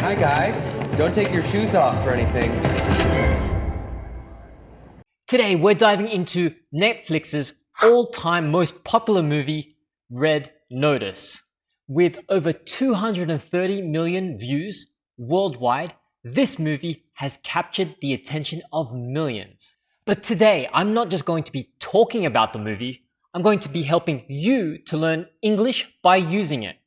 Hi guys, don't take your shoes off or anything. Today we're diving into Netflix's all-time most popular movie, Red Notice. With over 230 million views worldwide, this movie has captured the attention of millions. But today, I'm not just going to be talking about the movie, I'm going to be helping you to learn English by using it.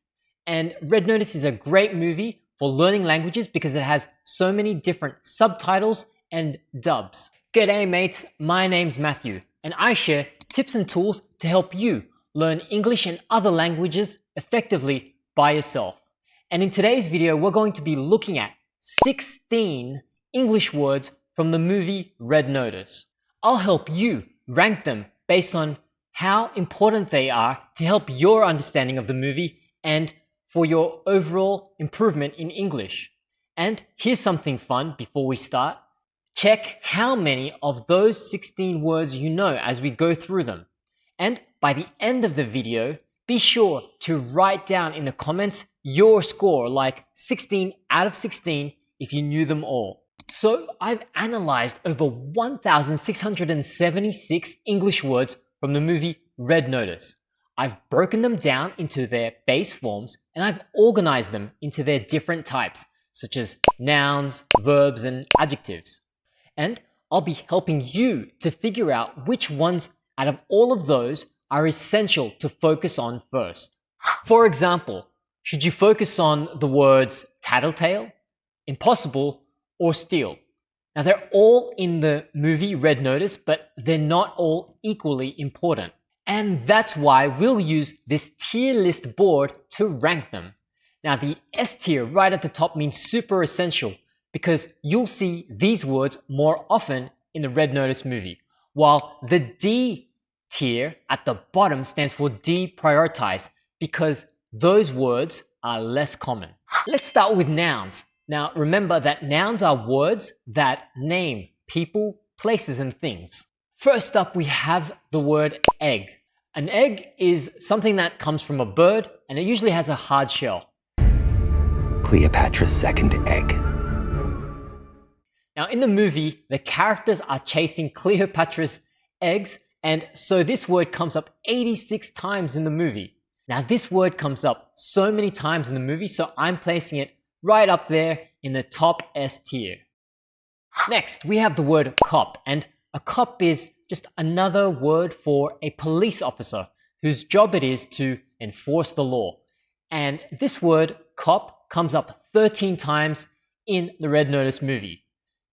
And Red Notice is a great movie for learning languages because it has so many different subtitles and dubs. G'day mates, my name's Matthew, and I share tips and tools to help you learn English and other languages effectively by yourself. And in today's video, we're going to be looking at 16 English words from the movie Red Notice. I'll help you rank them based on how important they are to help your understanding of the movie and for your overall improvement in English. And here's something fun before we start. Check how many of those 16 words you know as we go through them. And by the end of the video, be sure to write down in the comments your score, like 16 out of 16 if you knew them all. So I've analyzed over 1,676 English words from the movie Red Notice. I've broken them down into their base forms and I've organized them into their different types, such as nouns, verbs, and adjectives. And I'll be helping you to figure out which ones out of all of those are essential to focus on first. For example, should you focus on the words tattletale, impossible, or steal? Now they're all in the movie Red Notice, but they're not all equally important. And that's why we'll use this tier list board to rank them. Now the S tier right at the top means super essential because you'll see these words more often in the Red Notice movie, while the D tier at the bottom stands for deprioritize because those words are less common. Let's start with nouns. Now remember that nouns are words that name people, places, and things. First up, we have the word egg. An egg is something that comes from a bird and it usually has a hard shell. Cleopatra's second egg. Now in the movie, the characters are chasing Cleopatra's eggs, and so this word comes up 86 times in the movie. Now this word comes up so many times in the movie, so I'm placing it right up there in the top S tier. Next, we have the word cop, and a cop is just another word for a police officer whose job it is to enforce the law. And this word, cop, comes up 13 times in the Red Notice movie.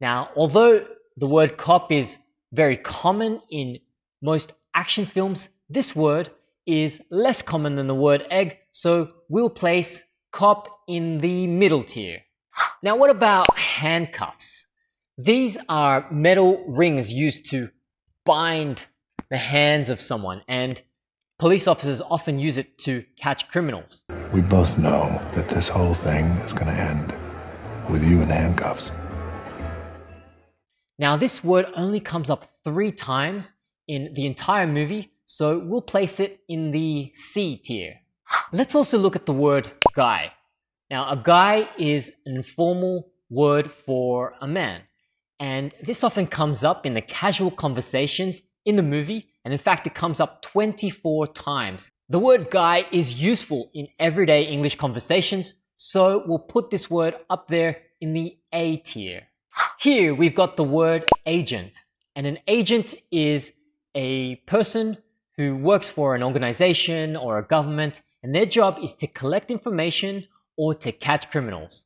Now, although the word cop is very common in most action films, this word is less common than the word egg, so we'll place cop in the middle tier. Now, what about handcuffs? These are metal rings used to bind the hands of someone, and police officers often use it to catch criminals. We both know that this whole thing is going to end with you in handcuffs. Now, this word only comes up 3 times in the entire movie, so we'll place it in the C tier. Let's also look at the word guy. Now, a guy is an informal word for a man, and this often comes up in the casual conversations in the movie, and in fact, it comes up 24 times. The word guy is useful in everyday English conversations, so we'll put this word up there in the A tier. Here, we've got the word agent, and an agent is a person who works for an organization or a government, and their job is to collect information or to catch criminals.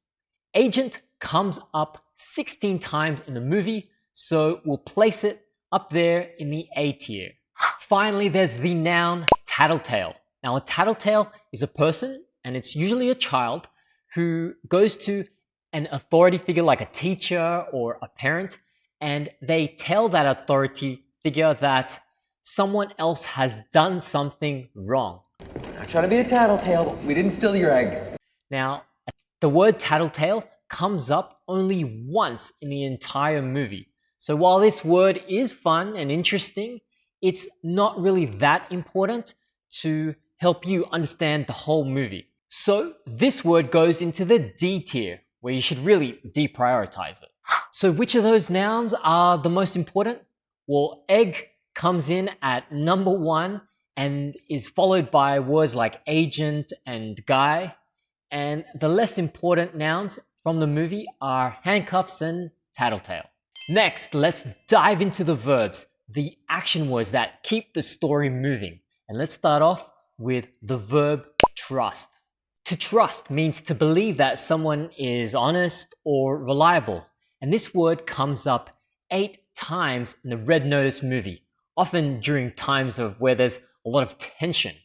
Agent comes up 16 times in the movie, so we'll place it up there in the A tier. Finally, there's the noun tattletale. Now, a tattletale is a person, and it's usually a child, who goes to an authority figure like a teacher or a parent, and they tell that authority figure that someone else has done something wrong. Not trying to be a tattletale, but we didn't steal your egg. Now, the word tattletale comes up only once in the entire movie. So while this word is fun and interesting, it's not really that important to help you understand the whole movie. So this word goes into the D tier. where you should really deprioritize it. So which of those nouns are the most important? Well, egg comes in at number 1 and is followed by words like agent and guy. And the less important nouns from the movie are handcuffs and tattletale. Next, let's dive into the verbs, the action words that keep the story moving. And let's start off with the verb trust. To trust means to believe that someone is honest or reliable. And this word comes up 8 times in the Red Notice movie, often during times of where there's a lot of tension.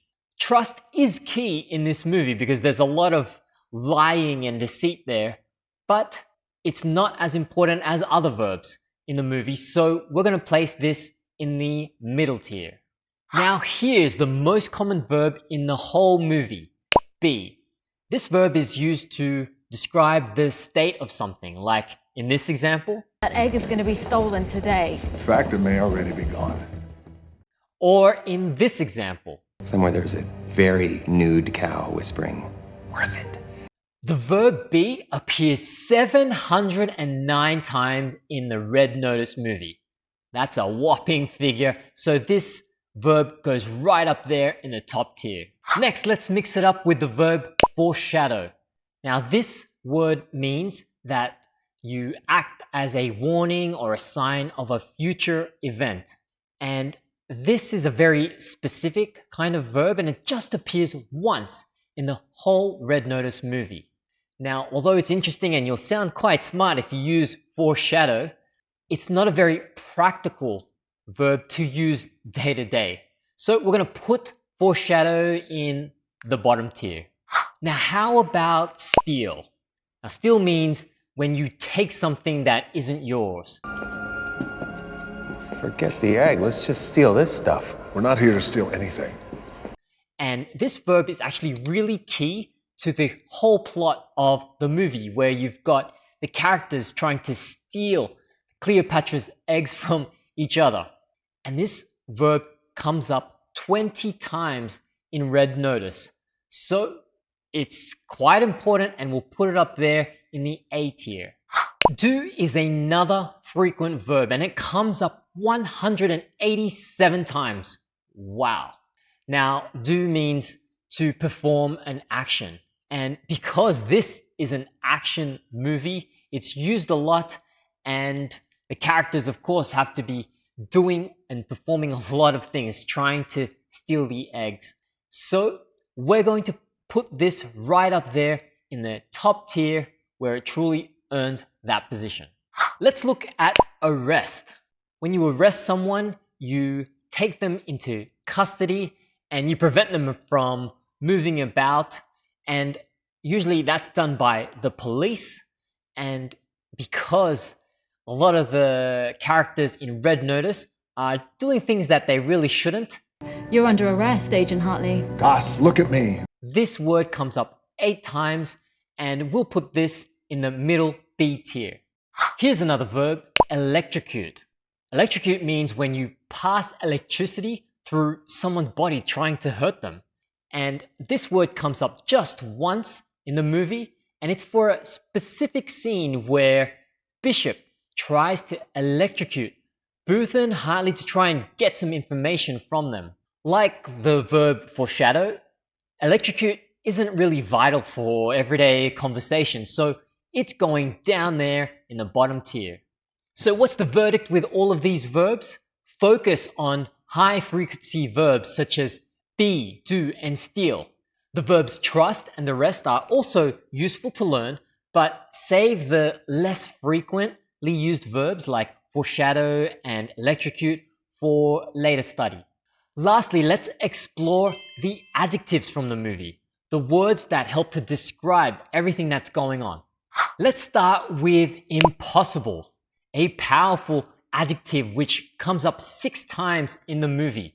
Trust is key in this movie because there's a lot of lying and deceit there, but it's not as important as other verbs in the movie, so we're going to place this in the middle tier. Now here's the most common verb in the whole movie, be. This verb is used to describe the state of something, like in this example. That egg is going to be stolen today. In fact, it may already be gone. Or in this example. Somewhere there's a very nude cow whispering, "Worth it." The verb be appears 709 times in the Red Notice movie. That's a whopping figure, so this verb goes right up there in the top tier. Next, let's mix it up with the verb foreshadow. Now, this word means that you act as a warning or a sign of a future event. And this is a very specific kind of verb, and it just appears once in the whole Red Notice movie. Now, although it's interesting and you'll sound quite smart if you use foreshadow, it's not a very practical verb to use day to day. So we're going to put foreshadow in the bottom tier. Now, how about steal? Now, steal means when you take something that isn't yours. Forget the egg. Let's just steal this stuff. We're not here to steal anything. And this verb is actually really key to the whole plot of the movie, where you've got the characters trying to steal Cleopatra's eggs from each other. And this verb comes up 20 times in Red Notice. So it's quite important, and we'll put it up there in the A tier. Do is another frequent verb, and it comes up 187 times. Wow. Now, do means to perform an action. And because this is an action movie, it's used a lot, and the characters, of course, have to be doing and performing a lot of things, trying to steal the eggs. So we're going to put this right up there in the top tier where it truly earns that position. Let's look at arrest. When you arrest someone, you take them into custody and you prevent them from moving about, and usually that's done by the police. And because a lot of the characters in Red Notice are doing things that they really shouldn't, You're under arrest, Agent Hartley. Goss, look at me. this word comes up 8 times, and we'll put this in the middle B tier. Here's another verb, electrocute. Electrocute means when you pass electricity through someone's body trying to hurt them. And this word comes up just once in the movie, and it's for a specific scene where Bishop tries to electrocute Booth and Hartley to try and get some information from them. Like the verb foreshadow, electrocute isn't really vital for everyday conversation, so it's going down there in the bottom tier. So what's the verdict with all of these verbs? Focus on high frequency verbs such as be, do, and steal. The verbs trust and the rest are also useful to learn, but save the less frequently used verbs like foreshadow and electrocute for later study. Lastly, let's explore the adjectives from the movie, the words that help to describe everything that's going on. Let's start with impossible, a powerful adjective which comes up 6 times in the movie,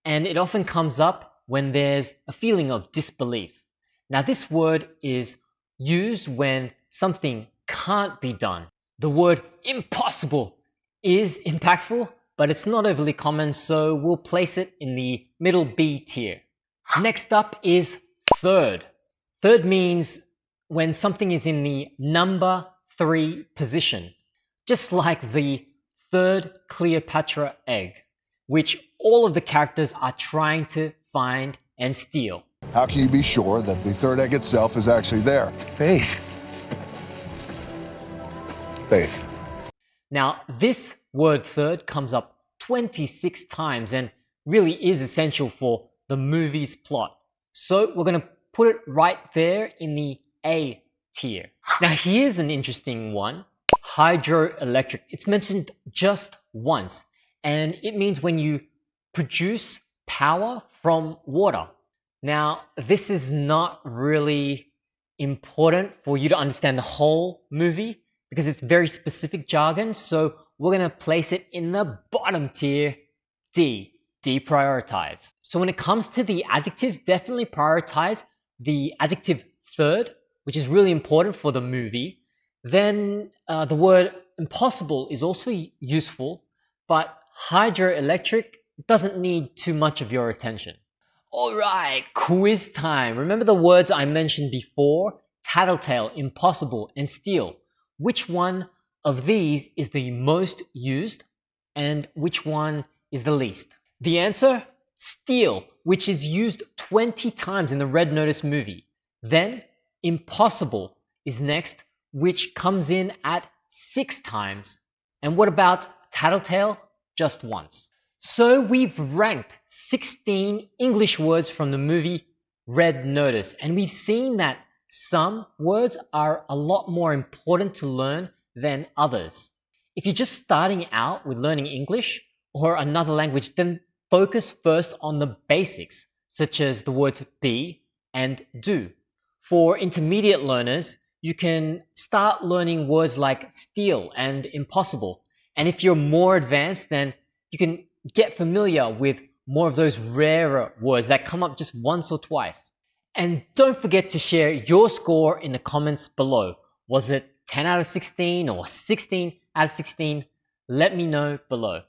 and it often comes up when there's a feeling of disbelief. Now, this word is used when something can't be done. The word impossible is impactful, but it's not overly common, so we'll place it in the middle B tier. Next up is third. Third means when something is in the number 3 position, just like the third Cleopatra egg, which all of the characters are trying to find and steal. How can you be sure that the third egg itself is actually there? Faith. Faith. Now, this word third comes up 26 times and really is essential for the movie's plot. So we're going to put it right there in the A tier. Now, here's an interesting one. Hydroelectric. It's mentioned just once, and it means when you produce power from water. Now, this is not really important for you to understand the whole movie because it's very specific jargon, so we're going to place it in the bottom tier, D. Deprioritize. So when it comes to the adjectives, definitely prioritize the adjective third, which is really important for the movie. Then the word impossible is also useful, but hydroelectric doesn't need too much of your attention. All right, quiz time. Remember the words I mentioned before? Tattletale, impossible, and steal. Which one of these is the most used and which one is the least? The answer? Steal, which is used 20 times in the Red Notice movie. Then, impossible is next, which comes in at 6 times. And what about tattletale? Just once. So we've ranked 16 English words from the movie Red Notice, and we've seen that some words are a lot more important to learn than others. If you're just starting out with learning English or another language, then focus first on the basics, such as the words be and do. For intermediate learners, you can start learning words like steal and impossible. And if you're more advanced, then you can get familiar with more of those rarer words that come up just once or twice. And don't forget to share your score in the comments below. Was it 10 out of 16 or 16 out of 16? Let me know below.